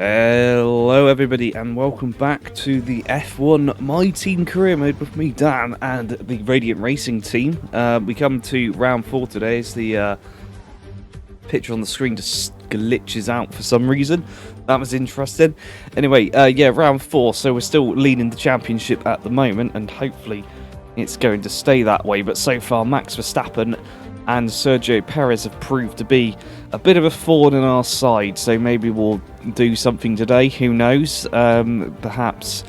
Hello everybody and welcome back to the F1 My Team Career Mode with me, Dan, and the Radiant Racing team. We come to round 4 today as the picture on the screen just glitches out for some reason. That was interesting. Anyway, round 4, so we're still leading the championship at the moment and hopefully it's going to stay that way. But so far Max Verstappen and Sergio Perez have proved to be a bit of a thorn in our side, so maybe we'll do something today, who knows, perhaps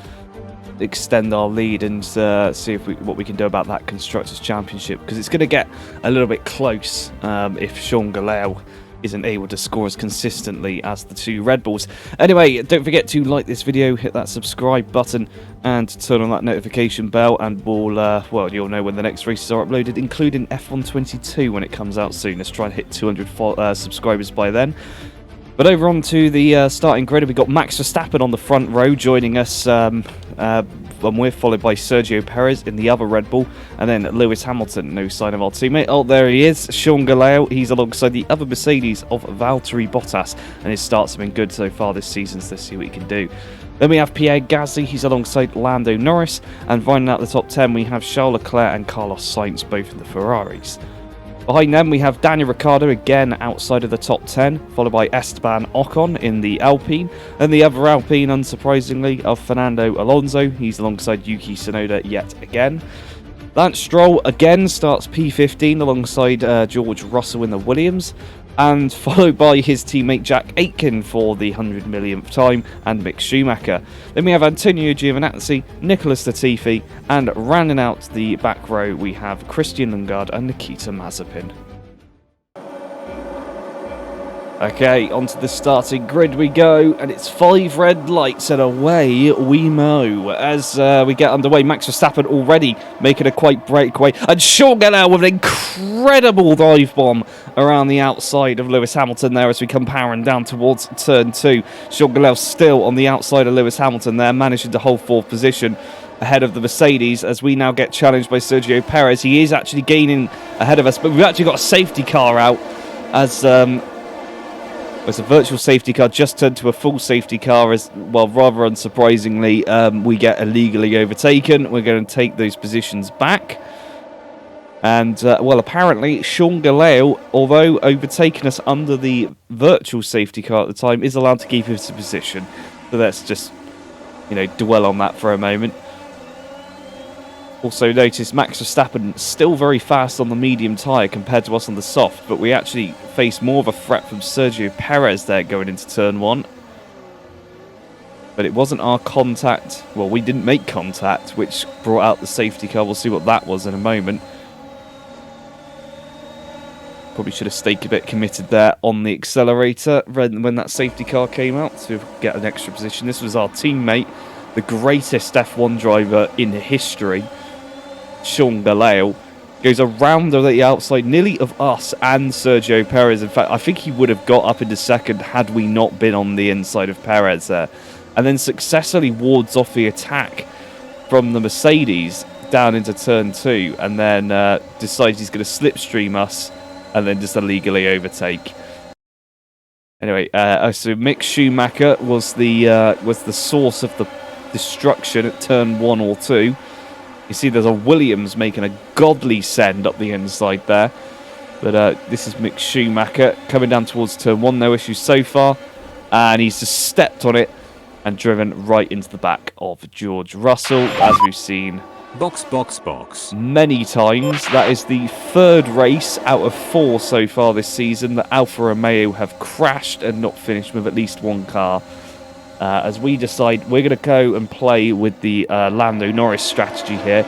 extend our lead and see if what we can do about that Constructors' Championship, because it's going to get a little bit close if Sean Galeo isn't able to score as consistently as the two Red Bulls. Anyway, don't forget to like this video, hit that subscribe button, and turn on that notification bell, and we'll, you'll know when the next races are uploaded, including F1 22 when it comes out soon. Let's try and hit 200 subscribers by then. But over on to the starting grid, we've got Max Verstappen on the front row joining us, and we're followed by Sergio Perez in the other Red Bull, and then Lewis Hamilton, no sign of our teammate. Oh, there he is, Sean Galeo. He's alongside the other Mercedes of Valtteri Bottas, and his starts have been good so far this season, so let's see what he can do. Then we have Pierre Gasly, he's alongside Lando Norris, and rounding out the top 10 we have Charles Leclerc and Carlos Sainz, both in the Ferraris. Behind them we have Daniel Ricciardo again outside of the top 10, followed by Esteban Ocon in the Alpine, and the other Alpine, unsurprisingly, of Fernando Alonso. He's alongside Yuki Tsunoda yet again. Lance Stroll again starts P15 alongside George Russell in the Williams, and followed by his teammate Jack Aitken for the 100 millionth time, and Mick Schumacher. Then we have Antonio Giovinazzi, Nicholas Latifi, and rounding out the back row we have Christian Lundgaard and Nikita Mazepin. Okay, onto the starting grid we go, and it's 5 red lights and away we mow. As we get underway, Max Verstappen already making a quick breakaway, and Sean Galeo with an incredible dive bomb around the outside of Lewis Hamilton there as we come powering down towards turn 2. Sean Galeo still on the outside of Lewis Hamilton there, managing to hold 4th position ahead of the Mercedes as we now get challenged by Sergio Perez. He is actually gaining ahead of us, but we've actually got a safety car out as it's a virtual safety car just turned to a full safety car as, well, rather unsurprisingly, we get illegally overtaken. We're going to take those positions back. And, well, apparently, Sean Galeo, although overtaking us under the virtual safety car at the time, is allowed to keep his position. So let's just, dwell on that for a moment. Also notice Max Verstappen still very fast on the medium tyre compared to us on the soft, but we actually face more of a threat from Sergio Perez there going into turn 1. But it wasn't our contact. Well, we didn't make contact, which brought out the safety car. We'll see what that was in a moment. Probably should have stayed a bit committed there on the accelerator when that safety car came out to get an extra position. This was our teammate, the greatest F1 driver in history, Sean Galeo, goes around the outside nearly of us and Sergio Perez. In fact, I think he would have got up into second had we not been on the inside of Perez there. And then successfully wards off the attack from the Mercedes down into turn 2, and then decides he's going to slipstream us and then just illegally overtake. Anyway, so Mick Schumacher was the source of the destruction at turn 1 or 2. You see there's a Williams making a godly send up the inside there. But this is Mick Schumacher coming down towards turn 1, no issues so far. And he's just stepped on it and driven right into the back of George Russell, as we've seen box many times. That is the 3rd race out of 4 so far this season that Alfa Romeo have crashed and not finished with at least one car. As we decide we're going to go and play with the Lando Norris strategy here.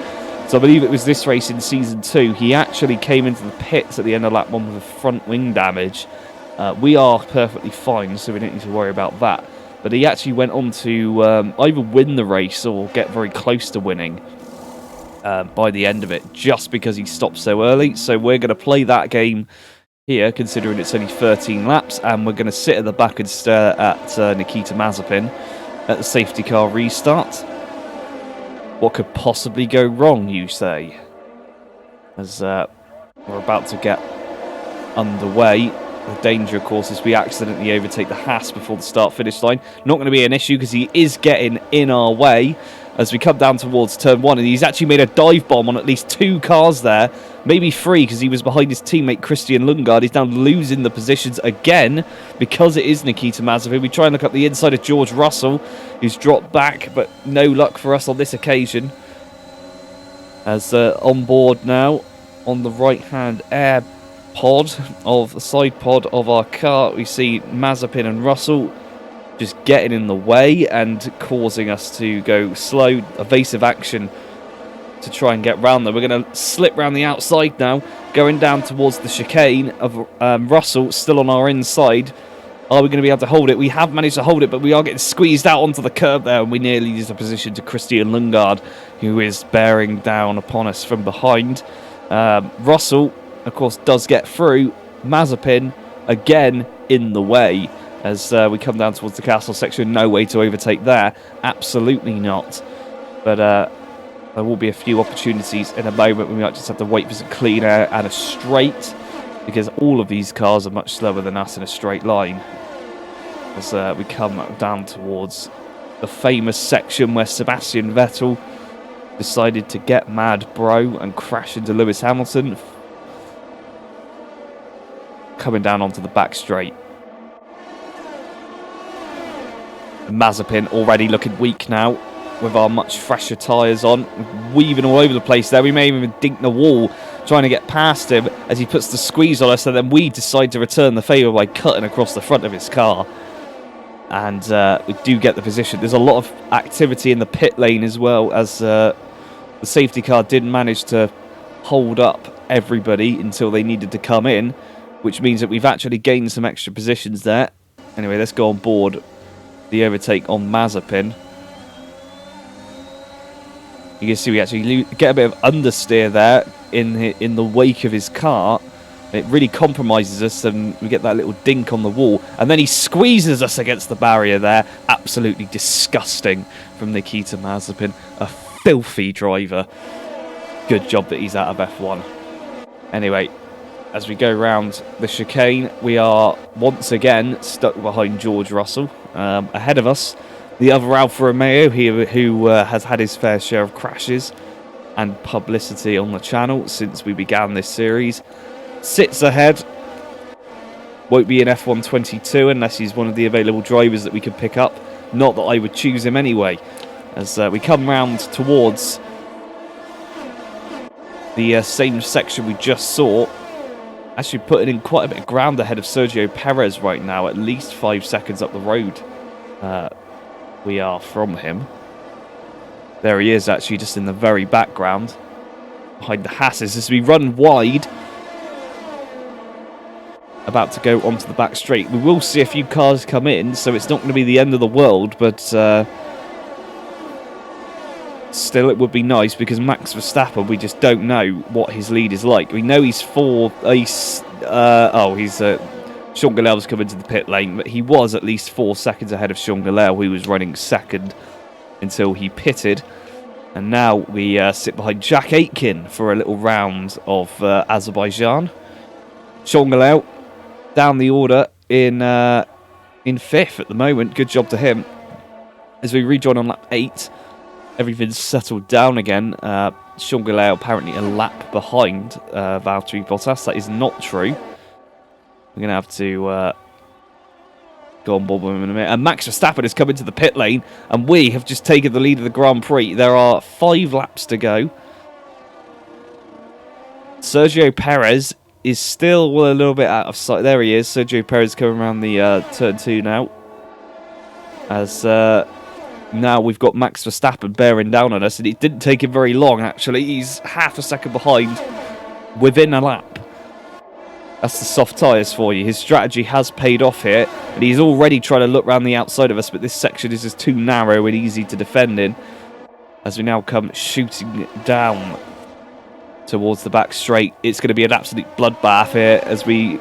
So I believe it was this race in Season 2. He actually came into the pits at the end of lap 1 with a front wing damage. We are perfectly fine, so we don't need to worry about that. But he actually went on to either win the race or get very close to winning by the end of it, just because he stopped so early. So we're going to play that game here, considering it's only 13 laps, and we're going to sit at the back and stare at Nikita Mazepin at the safety car restart. What could possibly go wrong, you say? As we're about to get underway. The danger, of course, is we accidentally overtake the HAAS before the start-finish line. Not going to be an issue because he is getting in our way as we come down towards turn 1. And he's actually made a dive bomb on at least 2 cars there. Maybe 3 because he was behind his teammate Christian Lundgaard. He's now losing the positions again because it is Nikita Mazepin. We try and look up the inside of George Russell, who's dropped back, but no luck for us on this occasion. As on board now on the right-hand air pod of the side pod of our car, we see Mazepin and Russell just getting in the way and causing us to go slow, evasive action to try and get round them. We're going to slip round the outside now, going down towards the chicane of Russell, still on our inside. Are we going to be able to hold it? We have managed to hold it, but we are getting squeezed out onto the curb there, and we nearly lose the position to Christian Lundgaard, who is bearing down upon us from behind. Russell, of course, does get through. Mazepin, again, in the way. As we come down towards the castle section, no way to overtake there. Absolutely not. But there will be a few opportunities in a moment. We might just have to wait for some clean air and a straight, because all of these cars are much slower than us in a straight line. As we come down towards the famous section where Sebastian Vettel decided to get mad, bro, and crash into Lewis Hamilton. Coming down onto the back straight. Mazepin already looking weak now with our much fresher tyres on, weaving all over the place there. We may even dink the wall trying to get past him as he puts the squeeze on us, and then we decide to return the favour by cutting across the front of his car. And we do get the position. There's a lot of activity in the pit lane as well, as the safety car did manage to hold up everybody until they needed to come in, which means that we've actually gained some extra positions there. Anyway, let's go on board the overtake on Mazepin. You can see we actually get a bit of understeer there in the wake of his car. It really compromises us, and we get that little dink on the wall. And then he squeezes us against the barrier there. Absolutely disgusting from Nikita Mazepin. A filthy driver. Good job that he's out of F1. Anyway, as we go round the chicane, we are once again stuck behind George Russell. Ahead of us, the other Alfa Romeo here, who has had his fair share of crashes and publicity on the channel since we began this series, sits ahead. Won't be in F1 22 unless he's one of the available drivers that we could pick up. Not that I would choose him anyway. As we come round towards the same section we just saw, actually putting in quite a bit of ground ahead of Sergio Perez right now, at least 5 seconds up the road we are from him. There he is, actually, just in the very background, behind the HAASes, as we run wide, about to go onto the back straight. We will see a few cars come in, so it's not going to be the end of the world, but still, it would be nice, because Max Verstappen, we just don't know what his lead is like. We know he's Sean Gillel's come into the pit lane, but he was at least 4 seconds ahead of Sean Gillel, who was running second until he pitted. And now we sit behind Jack Aitken for a little round of Azerbaijan. Sean Gillel down the order in 5th at the moment. Good job to him. As we rejoin on lap 8, everything's settled down again. Sean Gillel apparently a lap behind Valtteri Bottas. That is not true. We're going to have to go on board with him in a minute. And Max Verstappen has come into the pit lane, and we have just taken the lead of the Grand Prix. There are 5 laps to go. Sergio Perez is still a little bit out of sight. There he is. Sergio Perez coming around the turn 2 now. As now we've got Max Verstappen bearing down on us, and it didn't take him very long, actually. He's half a second behind within a lap. That's the soft tyres for you. His strategy has paid off here, and he's already trying to look around the outside of us, but this section is just too narrow and easy to defend in. As we now come shooting down towards the back straight, it's going to be an absolute bloodbath here as we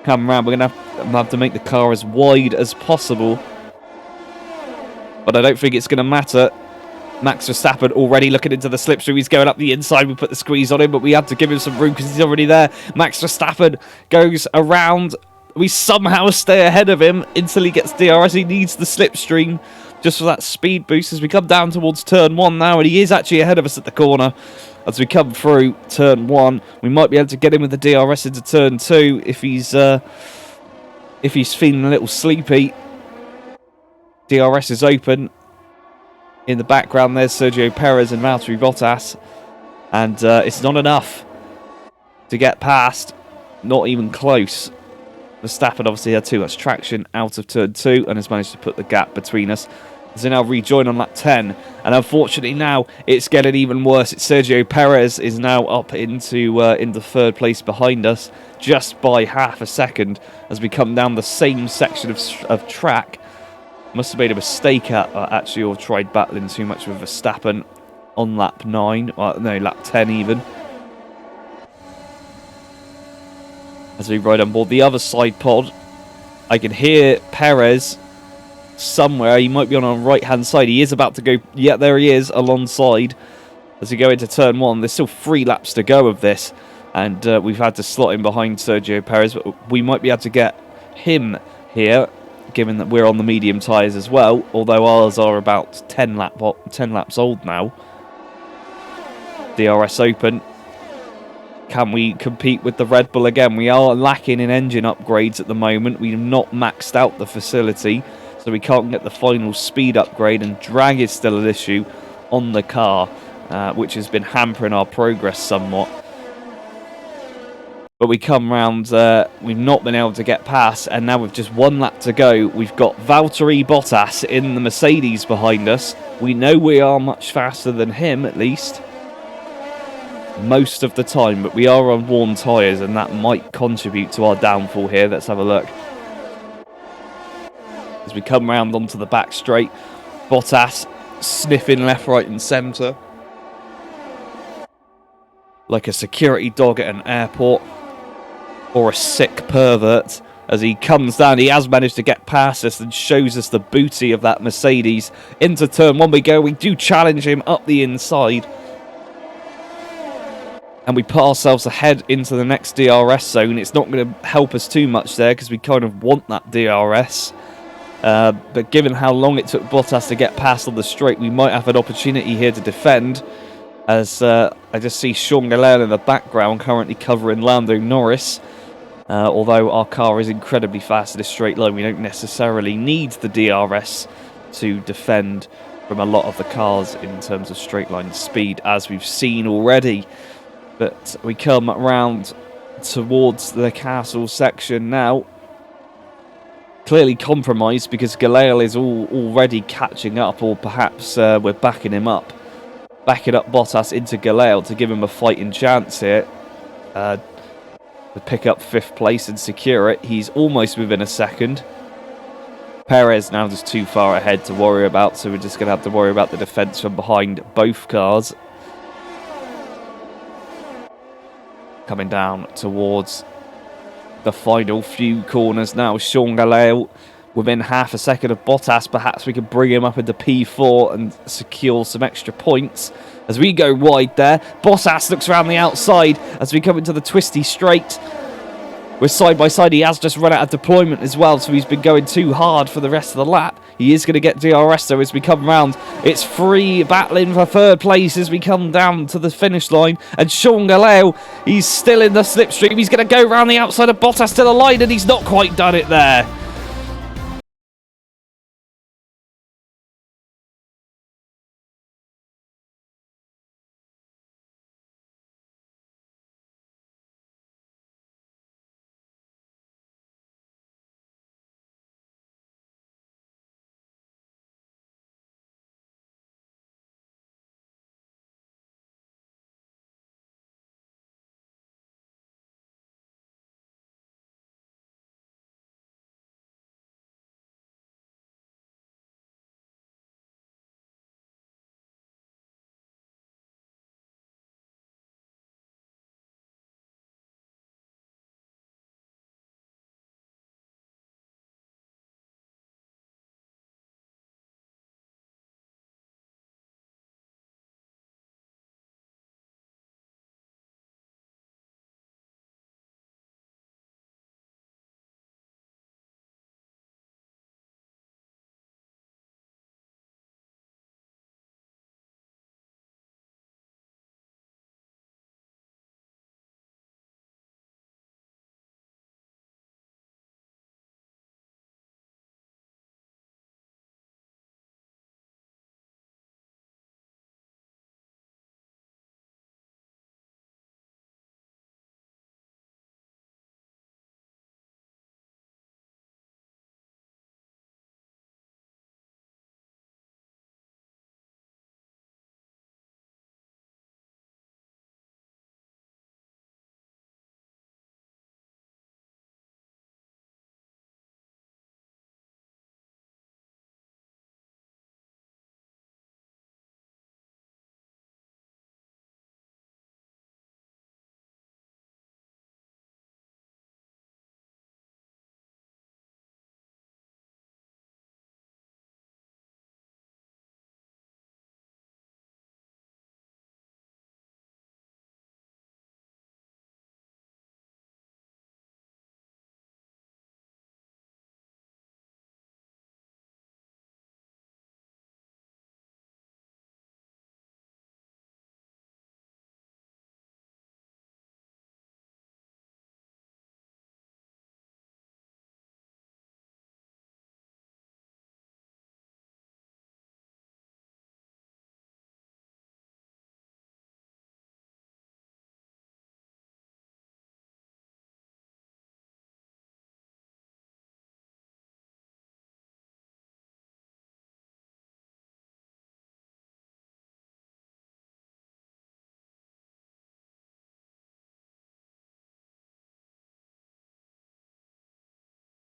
come around. We're going to have to make the car as wide as possible, but I don't think it's going to matter. Max Verstappen already looking into the slipstream. He's going up the inside. We put the squeeze on him, but we had to give him some room because he's already there. Max Verstappen goes around We somehow stay ahead of him until he gets DRS. He needs the slipstream just for that speed boost as we come down towards turn 1 now, and he is actually ahead of us at the corner as we come through turn 1. We might be able to get him with the DRS into turn 2 if he's feeling a little sleepy. DRS is open. In the background there's Sergio Perez and Valtteri Bottas, and it's not enough to get past, not even close. Verstappen obviously had too much traction out of turn 2 and has managed to put the gap between us. As they now rejoin on lap 10, and unfortunately now it's getting even worse. It's Sergio Perez is now up into third place behind us, just by half a second as we come down the same section of track. Must have made a mistake actually, or tried battling too much with Verstappen on lap 9, no, lap 10 even. As we ride on board the other side pod, I can hear Perez somewhere. He might be on our right hand side. He is about to go, yeah, there he is alongside as we go into turn 1. There's still 3 laps to go of this, and we've had to slot in behind Sergio Perez, but we might be able to get him here given that we're on the medium tyres as well, although ours are about 10 laps old now. DRS open. Can we compete with the Red Bull again? We are lacking in engine upgrades at the moment. We've not maxed out the facility, so we can't get the final speed upgrade, and drag is still an issue on the car, which has been hampering our progress somewhat. But we come round, we've not been able to get past, and now with just 1 lap to go, we've got Valtteri Bottas in the Mercedes behind us. We know we are much faster than him, at least, most of the time, but we are on worn tyres, and that might contribute to our downfall here. Let's have a look. As we come round onto the back straight, Bottas sniffing left, right and centre like a security dog at an airport, or a sick pervert. As he comes down, he has managed to get past us and shows us the booty of that Mercedes. Into turn 1 we go. We do challenge him up the inside, and we put ourselves ahead into the next DRS zone. It's not going to help us too much there because we kind of want that DRS. But given how long it took Bottas to get past on the straight, we might have an opportunity here to defend. As I just see Sean Galel in the background currently covering Lando Norris. Although our car is incredibly fast in a straight line, we don't necessarily need the DRS to defend from a lot of the cars in terms of straight line speed, as we've seen already. But we come round towards the castle section now. Clearly compromised because Galel is already catching up, or perhaps we're backing him up. Backing up Bottas into Galel to give him a fighting chance here. To pick up 5th place and secure it. He's almost within a second. Perez now just too far ahead to worry about, so we're just going to have to worry about the defence from behind both cars. Coming down towards the final few corners now. Sean Galel within half a second of Bottas. Perhaps we could bring him up into P4 and secure some extra points. As we go wide there, Bottas looks around the outside as we come into the twisty straight. We're side by side. He has just run out of deployment as well, so he's been going too hard for the rest of the lap. He is going to get DRS though as we come round. It's free battling for 3rd place as we come down to the finish line. And Sean Galel, he's still in the slipstream. He's going to go round the outside of Bottas to the line, and he's not quite done it there.